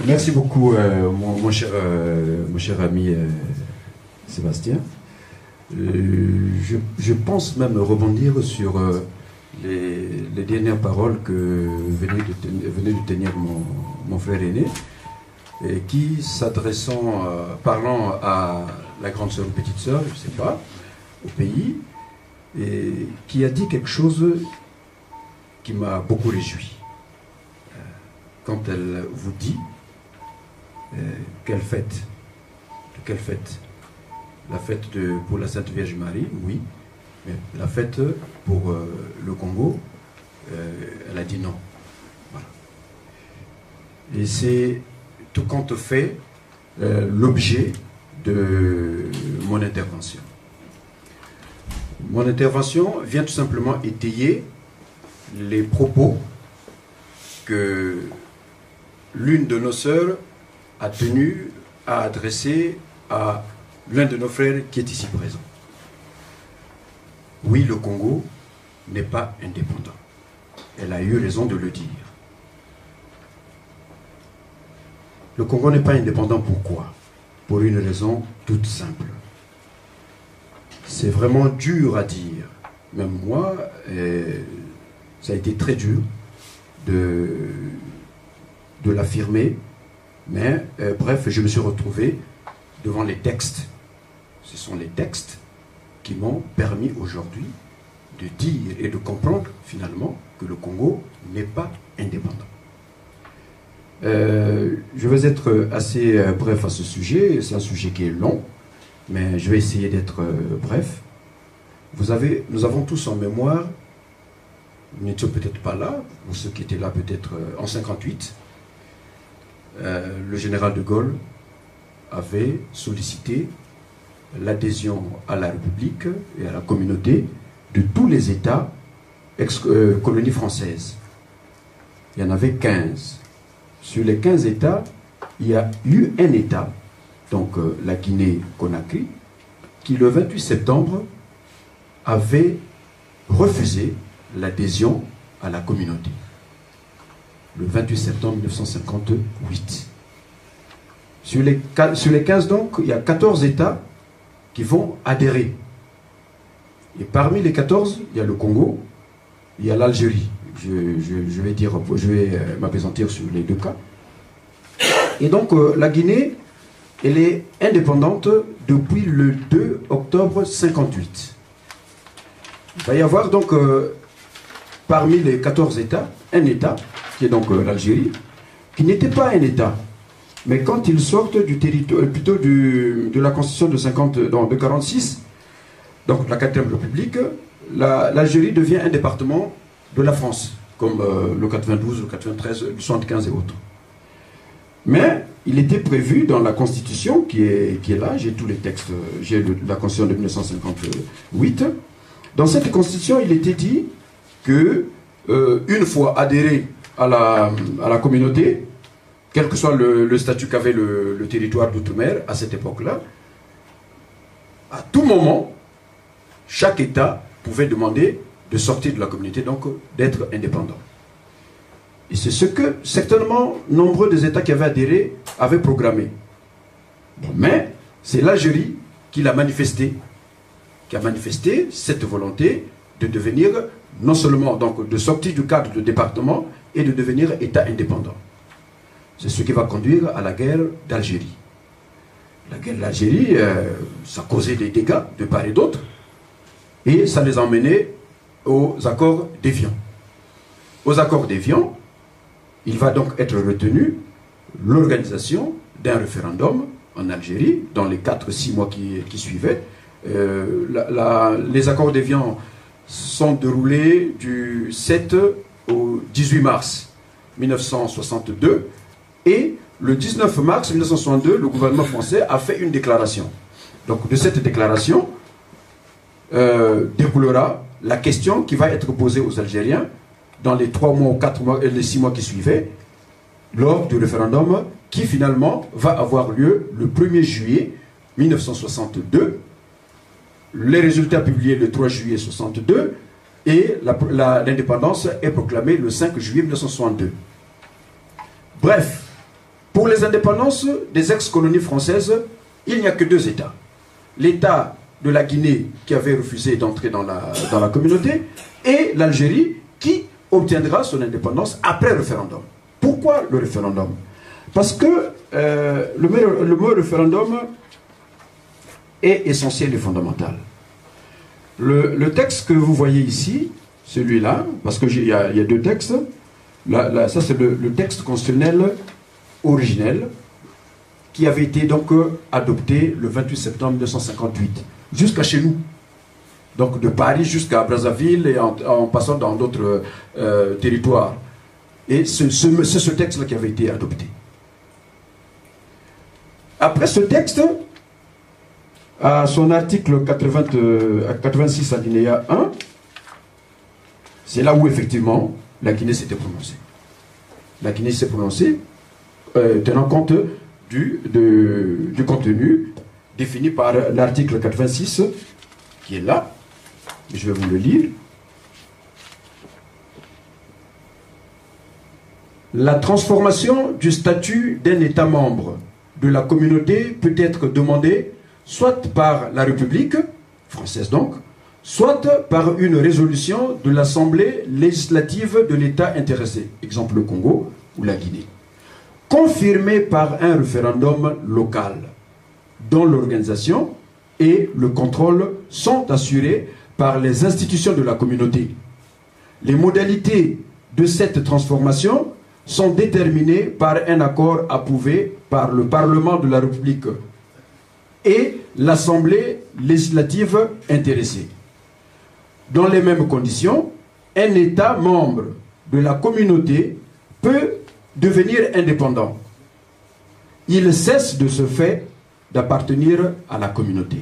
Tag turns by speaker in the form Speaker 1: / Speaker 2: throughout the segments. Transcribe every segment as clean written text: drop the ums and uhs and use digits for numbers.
Speaker 1: Merci beaucoup, mon cher ami Sébastien. Je pense même rebondir sur les dernières paroles que venait de tenir mon frère aîné, et qui, s'adressant, parlant à la grande sœur ou petite sœur, je ne sais pas, au pays, et qui a dit quelque chose qui m'a beaucoup réjoui. Quand elle vous dit quelle fête, de quelle fête? La fête pour la Sainte Vierge Marie, oui, mais la fête pour le Congo, elle a dit non. Voilà. Et c'est tout compte fait l'objet de mon intervention. Mon intervention vient tout simplement étayer les propos que l'une de nos sœurs a tenu à adresser à l'un de nos frères qui est ici présent. Oui, le Congo n'est pas indépendant. Elle a eu raison de le dire. Le Congo n'est pas indépendant, pourquoi? Pour une raison toute simple. C'est vraiment dur à dire. Même moi, ça a été très dur de l'affirmer. Mais bref, je me suis retrouvé devant les textes. Ce sont les textes qui m'ont permis aujourd'hui de dire et de comprendre finalement que le Congo n'est pas indépendant. Je vais être assez bref à ce sujet. C'est un sujet qui est long, mais je vais essayer d'être bref. Nous avons tous en mémoire, nous n'étions peut-être pas là, ou ceux qui étaient là peut-être en 1958, le général de Gaulle avait sollicité l'adhésion à la République et à la communauté de tous les États ex-colonies françaises. Il y en avait 15. Sur les 15 États, il y a eu un État, donc la Guinée-Conakry, qui le 28 septembre avait refusé l'adhésion à la communauté. Le 28 septembre 1958. Sur les 15, donc, il y a 14 États qui vont adhérer. Et parmi les 14, il y a le Congo, il y a l'Algérie. Je vais m'appesantir sur les deux cas. Et donc, la Guinée, elle est indépendante depuis le 2 octobre 1958. Il va y avoir donc, parmi les 14 États, un État, qui est donc l'Algérie, qui n'était pas un État. Mais quand ils sortent du territoire, plutôt de la Constitution de 1946, donc la 4e République, l'Algérie devient un département de la France, comme le 92, le 93, le 75 et autres. Mais il était prévu dans la Constitution, qui est là, j'ai tous les textes, j'ai la Constitution de 1958, dans cette Constitution, il était dit que une fois adhéré à la communauté, quel que soit le statut qu'avait le territoire d'outre-mer à cette époque-là, à tout moment, chaque État pouvait demander de sortir de la communauté, donc d'être indépendant. Et c'est ce que certainement nombreux des États qui avaient adhéré avaient programmé. Mais c'est l'Algérie qui l'a manifesté, qui a manifesté cette volonté de devenir, non seulement donc de sortir du cadre de département et de devenir État indépendant. C'est ce qui va conduire à la guerre d'Algérie. La guerre d'Algérie, ça causait des dégâts de part et d'autre, et ça les a emmenés aux accords d'Évian. Aux accords d'Évian, il va donc être retenu l'organisation d'un référendum en Algérie dans les 4-6 mois qui suivaient. Les accords d'Évian sont déroulés du 7 au 18 mars 1962 et le 19 mars 1962, le gouvernement français a fait une déclaration. Donc de cette déclaration découlera la question qui va être posée aux Algériens dans les 3 mois, 4 mois et les 6 mois qui suivaient, lors du référendum qui finalement va avoir lieu le 1er juillet 1962. Les résultats publiés le 3 juillet 1962 et l'indépendance est proclamée le 5 juillet 1962. Bref, Pour les indépendances des ex-colonies françaises, il n'y a que deux États. L'État de la Guinée qui avait refusé d'entrer dans la communauté et l'Algérie qui obtiendra son indépendance après référendum. Pourquoi le référendum? Parce que le mot référendum est essentiel et fondamental. Le texte que vous voyez ici, celui-là, parce qu'il y a deux textes, ça c'est le texte constitutionnel originel qui avait été donc adopté le 28 septembre 1958, jusqu'à chez nous. Donc de Paris jusqu'à Brazzaville et en passant dans d'autres territoires. Et c'est ce texte-là qui avait été adopté. Après ce texte, à son article 86 alinéa 1, c'est là où effectivement la Guinée s'était prononcée. La Guinée s'est prononcée tenant compte du contenu défini par l'article 86 qui est là. Je vais vous le lire. La transformation du statut d'un État membre de la communauté peut être demandée soit par la République française donc, soit par une résolution de l'Assemblée législative de l'État intéressé, exemple le Congo ou la Guinée, confirmée par un référendum local, dont l'organisation et le contrôle sont assurés par les institutions de la communauté. Les modalités de cette transformation sont déterminées par un accord approuvé par le Parlement de la République et l'Assemblée législative intéressée. Dans les mêmes conditions, un État membre de la communauté peut devenir indépendant. Il cesse de ce fait d'appartenir à la communauté.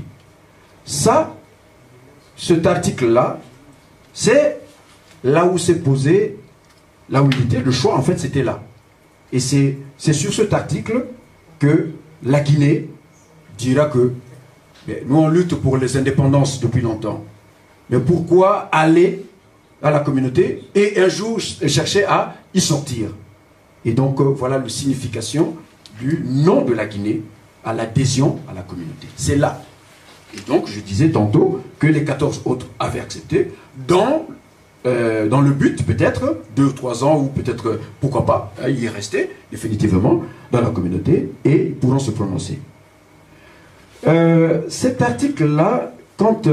Speaker 1: Ça, cet article-là, c'est là où s'est posé, là où il était, le choix en fait c'était là. Et c'est sur cet article que la Guinée dira que nous on lutte pour les indépendances depuis longtemps. Mais pourquoi aller à la communauté et un jour chercher à y sortir? Et donc voilà la signification du nom de la Guinée à l'adhésion à la communauté. C'est là. Et donc je disais tantôt que les 14 autres avaient accepté dans le but peut-être 2 ou 3 ans ou peut-être pourquoi pas y rester définitivement dans la communauté et pourront se prononcer. Cet article-là, quand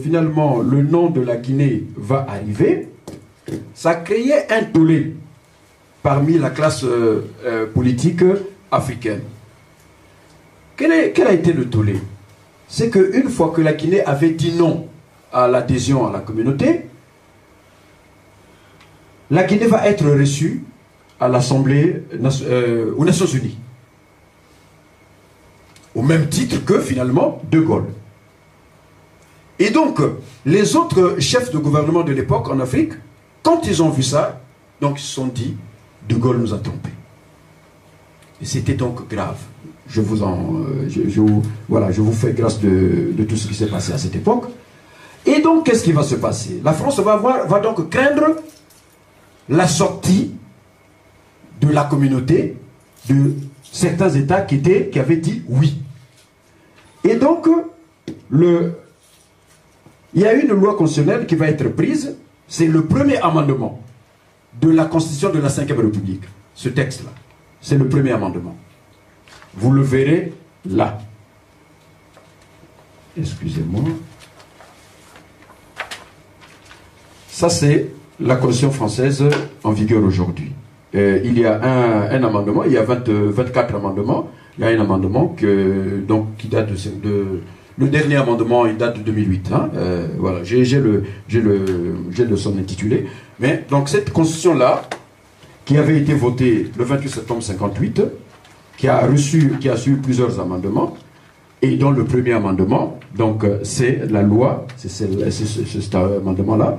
Speaker 1: finalement le nom de la Guinée va arriver, ça créait un tollé parmi la classe politique africaine. Quel a été le tollé? C'est qu'une fois que la Guinée avait dit non à l'adhésion à la communauté, la Guinée va être reçue à l'Assemblée aux Nations Unies. Au même titre que finalement De Gaulle. Et donc, les autres chefs de gouvernement de l'époque en Afrique, quand ils ont vu ça, donc ils se sont dit, De Gaulle nous a trompés. Et c'était donc grave. Je vous fais grâce de tout ce qui s'est passé à cette époque. Et donc, qu'est-ce qui va se passer? La France va donc craindre la sortie de la communauté de certains États qui avaient dit oui. Et donc, il y a une loi constitutionnelle qui va être prise, c'est le premier amendement de la Constitution de la Ve République. Ce texte-là, c'est le premier amendement. Vous le verrez là. Excusez-moi. Ça, c'est la Constitution française en vigueur aujourd'hui. Il y a un amendement, il y a 24 amendements. Il y a un amendement qui date le dernier amendement, il date de 2008. Hein. Voilà, j'ai son intitulé. Mais donc cette constitution-là, qui avait été votée le 28 septembre 58, qui a reçu plusieurs amendements, et dont le premier amendement, donc c'est la loi, c'est cet amendement-là,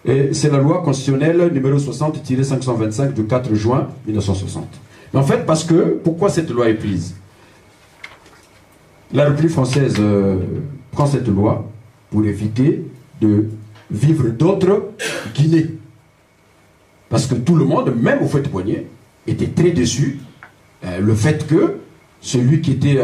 Speaker 1: et c'est la loi constitutionnelle numéro 60-525 du 4 juin 1960. Mais en fait, pourquoi cette loi est prise? La République française prend cette loi pour éviter de vivre d'autres Guinées. Parce que tout le monde, même au fait poignet, était très déçu le fait que celui qui était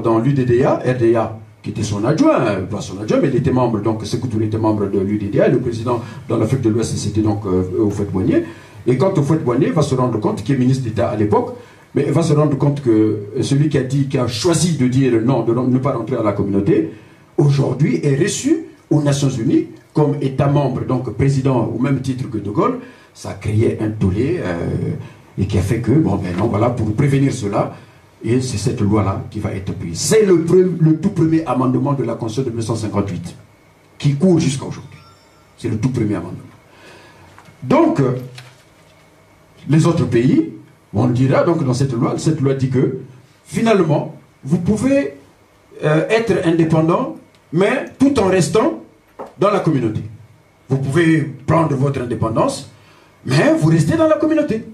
Speaker 1: dans l'UDDA, RDA, qui était son adjoint, pas son adjoint, mais il était membre, donc Sékou Touré était membre de l'UDDA, le président dans l'Afrique de l'Ouest, c'était donc Houphouët-Boigny. Et quand Houphouët-Boigny va se rendre compte, qui est ministre d'État à l'époque, mais va se rendre compte que celui qui a choisi de dire non, de ne pas rentrer à la communauté, aujourd'hui est reçu aux Nations Unies comme État membre, donc président au même titre que De Gaulle. Ça a créé un tollé et qui a fait que, bon ben non, voilà, pour prévenir cela, et c'est cette loi-là qui va être prise. C'est le tout premier amendement de la Constitution de 1958 qui court jusqu'à aujourd'hui. C'est le tout premier amendement. Donc, les autres pays, on le dira donc dans cette loi dit que, finalement, vous pouvez être indépendant, mais tout en restant dans la communauté. Vous pouvez prendre votre indépendance, mais vous restez dans la communauté.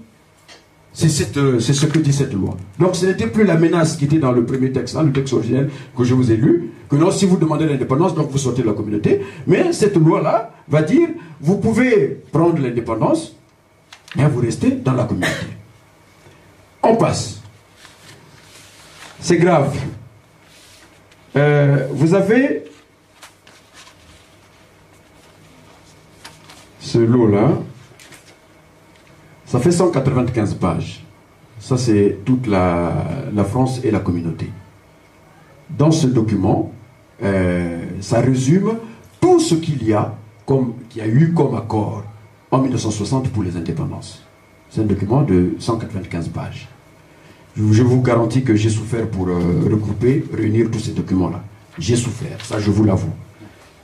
Speaker 1: C'est ce que dit cette loi. Donc ce n'était plus la menace qui était dans le premier texte, le texte originel que je vous ai lu, que non, si vous demandez l'indépendance, donc vous sortez de la communauté. Mais cette loi-là va dire, vous pouvez prendre l'indépendance, mais vous restez dans la communauté. On passe. C'est grave. Vous avez ce lot-là. Ça fait 195 pages. Ça, c'est toute la France et la communauté. Dans ce document, ça résume tout ce qu'il y a eu comme accord en 1960 pour les indépendances. C'est un document de 195 pages. Je vous garantis que j'ai souffert pour regrouper, réunir tous ces documents-là. J'ai souffert, ça je vous l'avoue.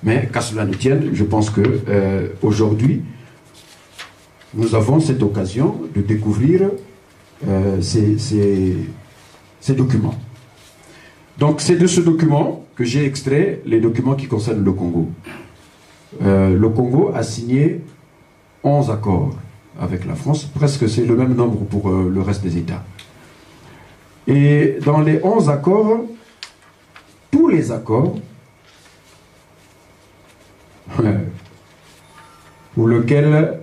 Speaker 1: Mais qu'à cela ne tienne, je pense que aujourd'hui, nous avons cette occasion de découvrir ces documents. Donc c'est de ce document que j'ai extrait les documents qui concernent le Congo. Le Congo a signé 11 accords avec la France, presque c'est le même nombre pour le reste des États. Et dans les 11 accords, tous les accords pour lesquels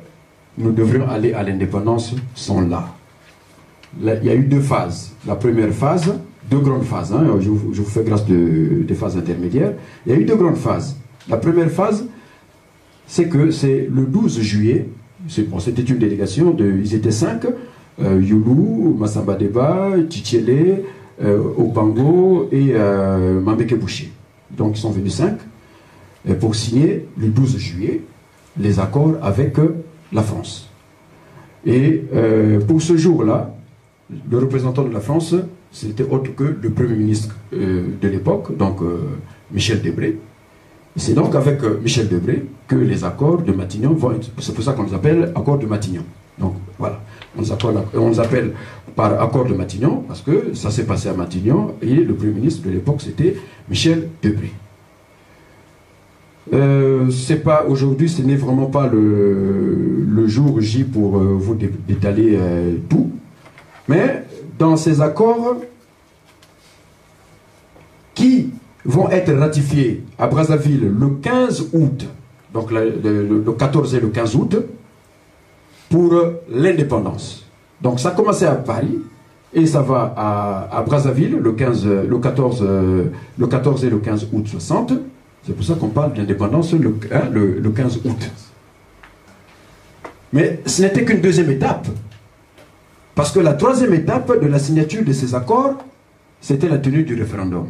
Speaker 1: nous devrions aller à l'indépendance sont là. Il y a eu deux phases. La première phase, deux grandes phases, hein, je vous fais grâce des phases intermédiaires. Il y a eu deux grandes phases. La première phase, c'est que c'est le 12 juillet, c'était une délégation, ils étaient 5, Youlou, Massamba Deba, Tchétchélé, Opango et Mambeke Boucher. Donc ils sont venus 5 pour signer le 12 juillet les accords avec la France. Et pour ce jour-là, le représentant de la France, c'était autre que le Premier ministre de l'époque, donc Michel Debré. C'est donc avec Michel Debré que les accords de Matignon vont être... C'est pour ça qu'on les appelle accords de Matignon. Donc voilà, on les appelle par accord de Matignon, parce que ça s'est passé à Matignon, et le Premier ministre de l'époque, c'était Michel Debré. C'est pas aujourd'hui, ce n'est vraiment pas le jour J pour vous détailler tout, mais dans ces accords qui vont être ratifiés à Brazzaville le 15 août, donc le 14 et le 15 août, pour l'indépendance. Donc ça a commencé à Paris et ça va à Brazzaville le 14 et le 15 août 60. C'est pour ça qu'on parle d'indépendance le 15 août. Mais ce n'était qu'une deuxième étape. Parce que la troisième étape de la signature de ces accords, c'était la tenue du référendum.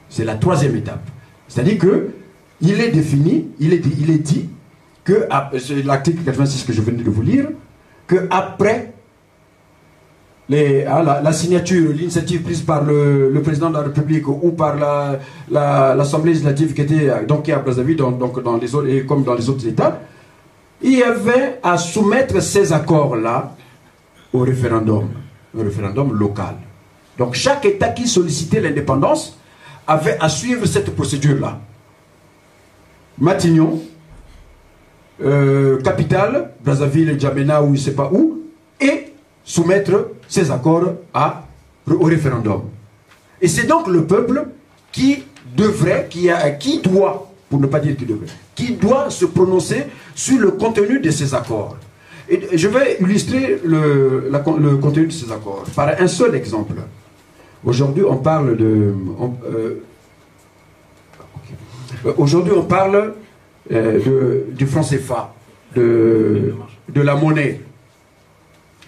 Speaker 1: C'est la troisième étape. C'est-à-dire qu'il est défini, il est dit que, c'est l'article 86 que je venais de vous lire, qu'après la signature, l'initiative prise par le président de la République ou par l'Assemblée législative qui était donc à Brazzaville, donc dans les autres, et comme dans les autres États, il y avait à soumettre ces accords-là au référendum local. Donc chaque État qui sollicitait l'indépendance avait à suivre cette procédure-là. Matignon, capitale, Brazzaville, Djamena ou je ne sais pas où, et soumettre ces accords au référendum. Et c'est donc le peuple qui doit, pour ne pas dire qui devrait, qui doit se prononcer sur le contenu de ces accords. Et je vais illustrer le contenu de ces accords par un seul exemple. Aujourd'hui, on parle de... Aujourd'hui, on parle du franc CFA, de la monnaie.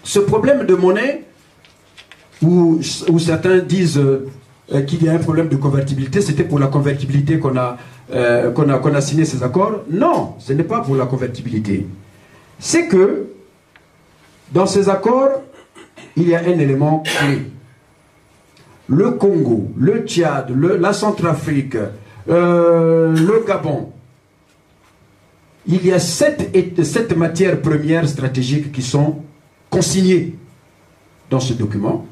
Speaker 1: Ce problème de monnaie, où certains disent qu'il y a un problème de convertibilité, c'était pour la convertibilité qu'on a signé ces accords. Non, ce n'est pas pour la convertibilité. C'est que dans ces accords, il y a un élément clé. Le Congo, le Tchad, la Centrafrique, le Gabon, il y a sept matières premières stratégiques qui sont consignées dans ce document.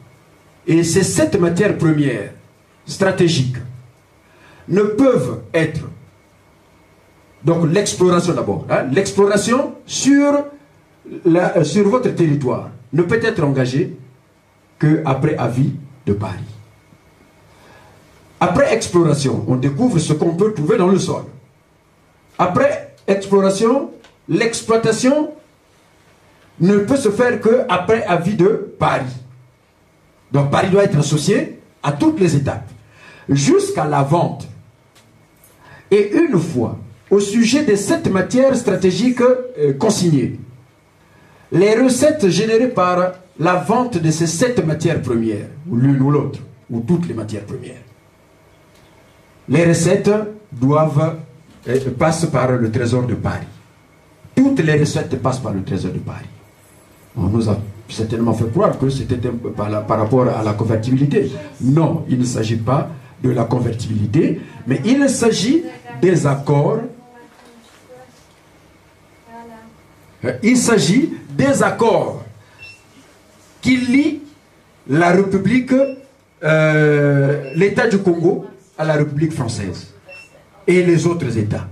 Speaker 1: Et ces 7 matières premières stratégiques ne peuvent être, donc l'exploration d'abord, hein, l'exploration sur votre territoire ne peut être engagée qu'après avis de Paris. Après exploration, on découvre ce qu'on peut trouver dans le sol. Après exploration, l'exploitation ne peut se faire qu'après avis de Paris. Donc Paris doit être associé à toutes les étapes, jusqu'à la vente. Et une fois, au sujet des 7 matières stratégiques consignées, les recettes générées par la vente de ces 7 matières premières, ou l'une ou l'autre, ou toutes les matières premières, les recettes passent par le Trésor de Paris. Toutes les recettes passent par le Trésor de Paris. On nous a certainement fait croire que c'était par rapport à la convertibilité. Non, il ne s'agit pas de la convertibilité, mais il s'agit des accords. Il s'agit des accords qui lient la République, l'État du Congo à la République française et les autres États.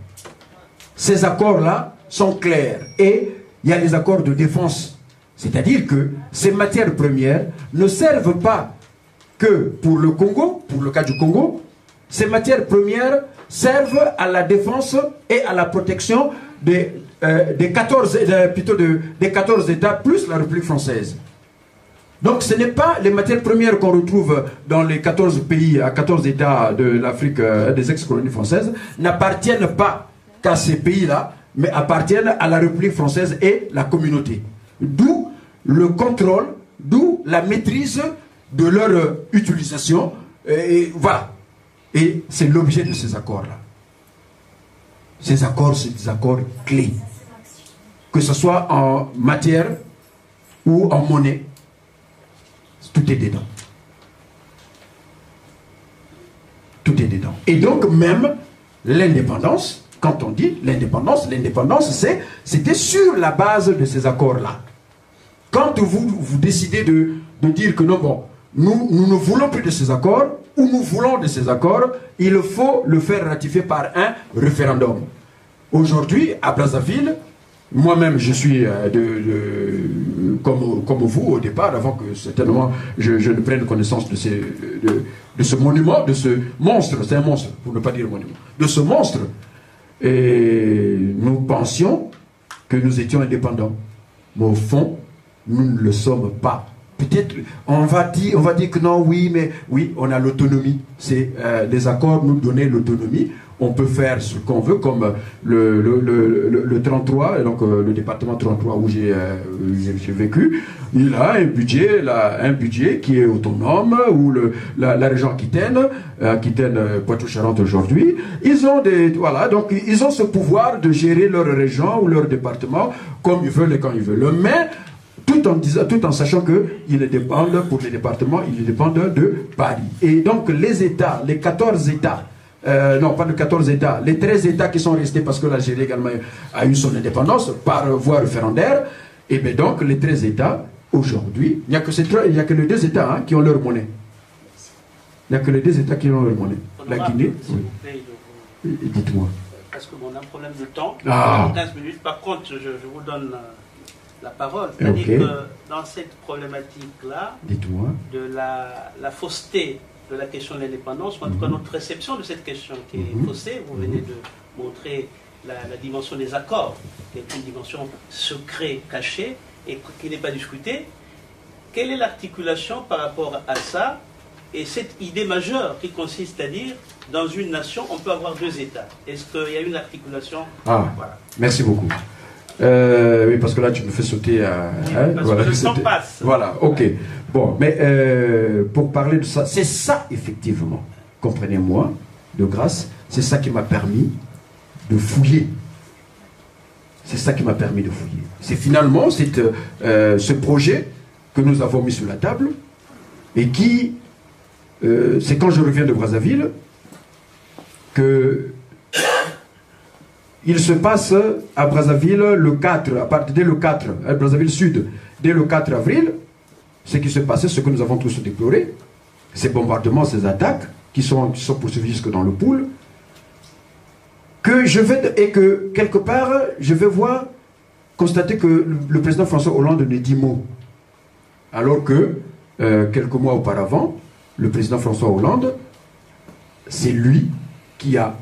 Speaker 1: Ces accords-là sont clairs et il y a les accords de défense. C'est-à-dire que ces matières premières ne servent pas que pour le Congo, pour le cas du Congo. Ces matières premières servent à la défense et à la protection des 14 États plus la République française. Donc ce n'est pas les matières premières qu'on retrouve dans les 14 pays, à 14 États de l'Afrique, des ex-colonies françaises, n'appartiennent pas qu'à ces pays-là, mais appartiennent à la République française et la communauté. D'où le contrôle, d'où la maîtrise de leur utilisation. Et voilà. Et c'est l'objet de ces accords-là. Ces accords, c'est des accords clés. Que ce soit en matière ou en monnaie, tout est dedans. Tout est dedans. Et donc même l'indépendance, quand on dit l'indépendance, c'était sur la base de ces accords-là. Quand vous décidez de dire que non, bon, nous ne voulons plus de ces accords, ou nous voulons de ces accords, il faut le faire ratifier par un référendum. Aujourd'hui, à Brazzaville, moi-même, je suis comme vous au départ, avant que certainement je ne prenne connaissance de ce monument, de ce monstre, c'est un monstre, pour ne pas dire monument, de ce monstre. Et nous pensions que nous étions indépendants. Mais au fond, nous ne le sommes pas. Peut-être, on va dire que non, oui, mais oui, on a l'autonomie. C'est les accords nous donnaient l'autonomie. On peut faire ce qu'on veut, comme le 33, donc le département 33 où j'ai vécu, il a un budget qui est autonome, ou la région Aquitaine, Poitou-Charentes aujourd'hui, ils ont donc ils ont ce pouvoir de gérer leur région ou leur département comme ils veulent et quand ils veulent. Mais tout en sachant qu'ils dépendent, pour les départements, ils dépendent de Paris. Et donc les États, les 14 États, non pas les 14 États, les 13 États qui sont restés parce que l'Algérie également a eu son indépendance par voie référendaire, et bien donc les 13 États, aujourd'hui, il n'y a que les 2 États qui ont leur monnaie. Il n'y a que les 2 États qui ont leur monnaie. La Guinée, oui. Dites-moi.
Speaker 2: Parce qu'on a un problème de temps, 15 minutes, par contre je vous donne la parole. C'est-à-dire que dans cette problématique-là, de la fausseté de la question de l'indépendance, ou en tout cas notre réception de cette question qui est faussée, vous venez de montrer la dimension des accords, qui est une dimension secrète, cachée, et qui n'est pas discutée. Quelle est l'articulation par rapport à ça et cette idée majeure qui consiste à dire, dans une nation, on peut avoir deux États? Est-ce qu'il y a une articulation?
Speaker 1: Voilà. Merci beaucoup. Oui, parce que là, tu me fais sauter à...
Speaker 2: Parce que le temps passe.
Speaker 1: Voilà, ok. Bon, mais pour parler de ça, c'est ça, effectivement, comprenez-moi, de grâce, c'est ça qui m'a permis de fouiller. C'est ça qui m'a permis de fouiller. C'est finalement ce projet que nous avons mis sur la table et qui, c'est quand je reviens de Brazzaville que il se passe à Brazzaville le 4, dès le 4, à Brazzaville Sud, dès le 4 avril, ce qui se passait, ce que nous avons tous déploré, ces bombardements, ces attaques qui sont poursuivis jusque dans le pool, et que quelque part, je vais constater que le président François Hollande ne dit mot. Alors que, quelques mois auparavant, le président François Hollande, c'est lui qui a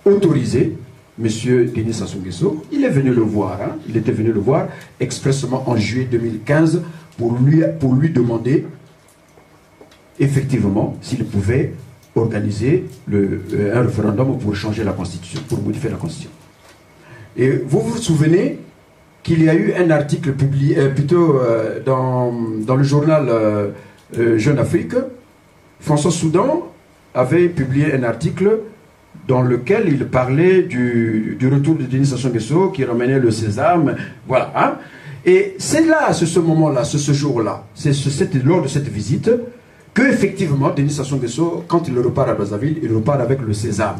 Speaker 1: autorisé M. Denis Sassou Nguesso. Il est venu le voir, il était venu le voir expressément en juillet 2015 pour lui demander effectivement s'il pouvait organiser un référendum pour changer la Constitution, pour modifier la Constitution. Et vous vous souvenez qu'il y a eu un article publié dans le journal Jeune Afrique. François Soudan avait publié un article dans lequel il parlait du retour de Denis Sassou Nguesso qui ramenait le sésame, voilà. Et c'est là, c'est ce moment-là, ce jour-là, c'est lors de cette visite, que effectivement Denis Sassou Nguesso, quand il repart à Brazzaville, il repart avec le sésame.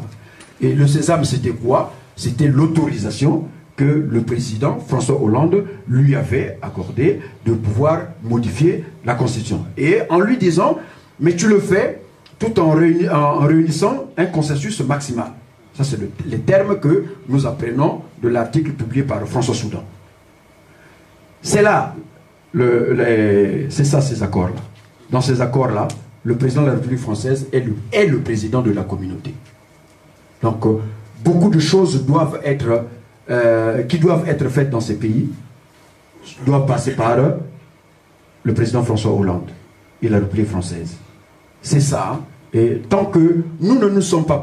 Speaker 1: Et le sésame, c'était quoi? C'était l'autorisation que le président François Hollande lui avait accordé de pouvoir modifier la Constitution. Et en lui disant, mais tu le fais tout en réunissant un consensus maximal. Ça, c'est les termes que nous apprenons de l'article publié par François Soudan. C'est là, c'est ça, ces accords-là. Dans ces accords-là, le président de la République française est le président de la communauté. Donc, beaucoup de choses qui doivent être faites dans ces pays doivent passer par le président François Hollande et la République française. C'est ça. Et tant que nous ne nous sommes pas,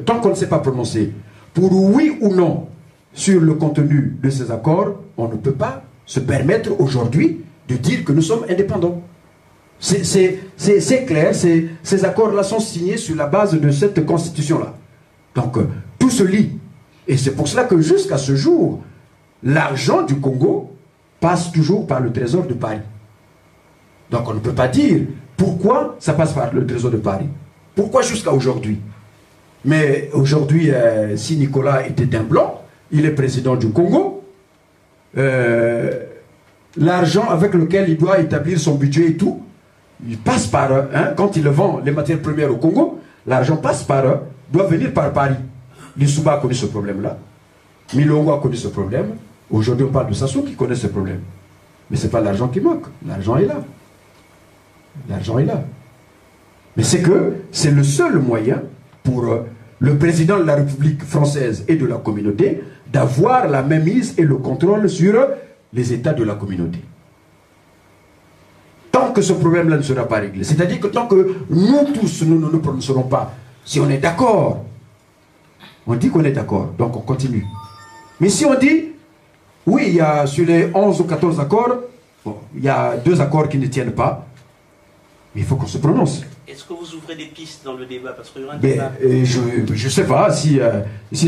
Speaker 1: tant qu'on ne s'est pas prononcé pour oui ou non sur le contenu de ces accords, on ne peut pas se permettre aujourd'hui de dire que nous sommes indépendants. C'est clair, ces accords-là sont signés sur la base de cette constitution-là. Donc, tout se lie. Et c'est pour cela que jusqu'à ce jour, l'argent du Congo passe toujours par le trésor de Paris. Donc, on ne peut pas dire pourquoi ça passe par le trésor de Paris. Pourquoi jusqu'à aujourd'hui? Mais aujourd'hui, si Nicolas était un blanc, il est président du Congo, l'argent avec lequel il doit établir son budget et tout, il passe par, quand il vend les matières premières au Congo, l'argent doit venir par Paris. Lissouba a connu ce problème-là. Milongo a connu ce problème. Aujourd'hui, on parle de Sassou qui connaît ce problème. Mais ce n'est pas l'argent qui manque. L'argent est là. L'argent est là. Mais c'est que c'est le seul moyen pour le président de la République française et de la communauté d'avoir la mainmise et le contrôle sur les États de la communauté. Tant que ce problème-là ne sera pas réglé, c'est-à-dire que tant que nous tous, nous ne nous prononcerons pas, si on est d'accord, on dit qu'on est d'accord, donc on continue. Mais si on dit, oui, il y a sur les 11 ou 14 accords, bon, il y a 2 accords qui ne tiennent pas, mais il faut qu'on se prononce.
Speaker 2: Est-ce que vous ouvrez des pistes dans le débat? Parce qu'il y aura un débat.
Speaker 1: Je ne sais pas si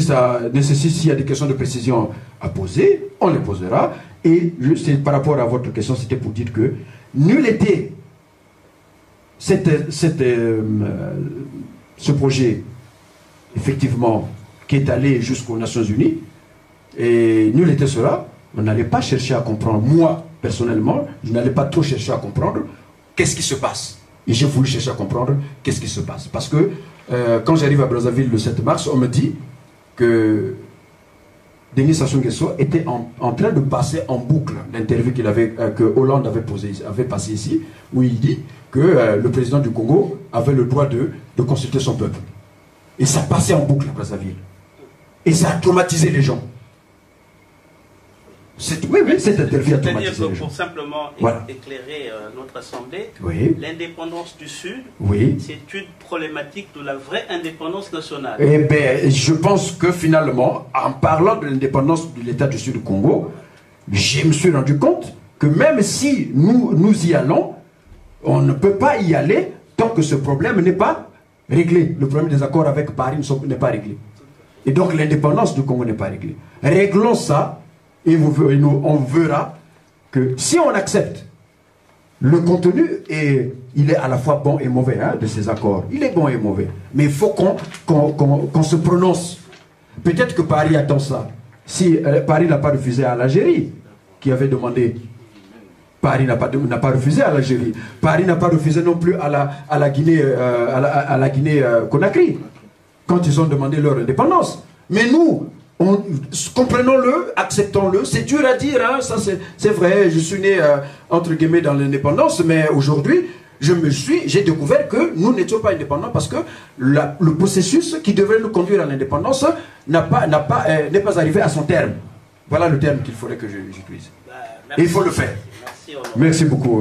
Speaker 1: ça nécessite, s'il y a des questions de précision à poser, on les posera. Et par rapport à votre question, c'était pour dire que nul était ce projet, effectivement, qui est allé jusqu'aux Nations Unies, et nul était cela. On n'allait pas chercher à comprendre. Moi, personnellement, je n'allais pas trop chercher à comprendre qu'est-ce qui se passe. Et j'ai voulu chercher à comprendre qu'est-ce qui se passe. Parce que quand j'arrive à Brazzaville le 7 mars, on me dit que Denis Sassou Nguesso était en train de passer en boucle l'interview que Hollande avait passé ici, où il dit que le président du Congo avait le droit de consulter son peuple. Et ça passait en boucle à Brazzaville. Et ça a traumatisé les gens. Oui, cette interview a traumatisé les gens.
Speaker 2: C'est-à-dire que pour simplement éclairer notre Assemblée, l'indépendance du Sud, c'est une problématique de la vraie indépendance nationale.
Speaker 1: Eh bien, je pense que finalement, en parlant de l'indépendance de l'État du Sud du Congo, je me suis rendu compte que même si nous y allons, on ne peut pas y aller tant que ce problème n'est pas réglé. Le problème des accords avec Paris n'est pas réglé. Et donc l'indépendance du Congo n'est pas réglée. Réglons ça et on verra que si on accepte le contenu, et il est à la fois bon et mauvais de ces accords. Il est bon et mauvais. Mais il faut qu'on se prononce. Peut-être que Paris attend ça. Si Paris n'a pas refusé à l'Algérie, qui avait demandé... Paris n'a pas refusé à l'Algérie. Paris n'a pas refusé non plus à la Guinée, à la Guinée Conakry, quand ils ont demandé leur indépendance. Mais nous, comprenons-le, acceptons-le. C'est dur à dire, hein, ça c'est vrai. Je suis né entre guillemets dans l'indépendance, mais aujourd'hui, j'ai découvert que nous n'étions pas indépendants parce que le processus qui devait nous conduire à l'indépendance n'est pas arrivé à son terme. Voilà le terme qu'il faudrait que j'utilise. Et il faut le faire. Merci beaucoup.